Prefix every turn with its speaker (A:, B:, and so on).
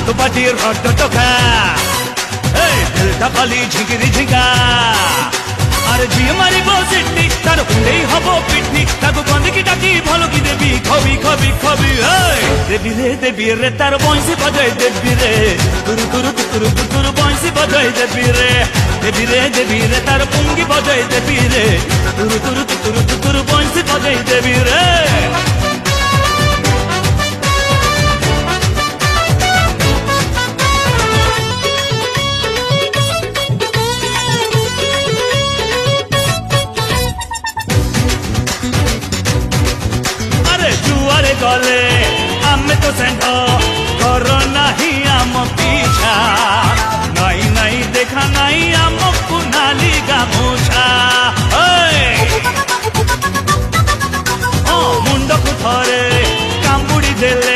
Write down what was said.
A: ଆମେ ତ ପାଟି ରଟ ଟକା ଦିଲଟା ଖାଲି ଝିଙ୍କିରି ଝିଙ୍କା আরে জিয়ে মারিব সিটি তার হুন্ডেই হব পিঠি তাকে বন্দিকি ডাকি ভালো কি দেবি খবি খবি খবি দেবি রে তার বংশী বাজাই দেবি রে তুরু তুরু তুরু তুরু বংশী বাজাই দেবি রে তার পুঙ্গি বাজাই দেবি রে তুরু তুরু তুরু তুরু বংশী বাজাই দেবি রে गले आमे तो सेंध कर नहीं आम पीछा नहीं नहीं देखा नहीं आम कुनाली गामुछा मुंड को थरे कामुड़ी देले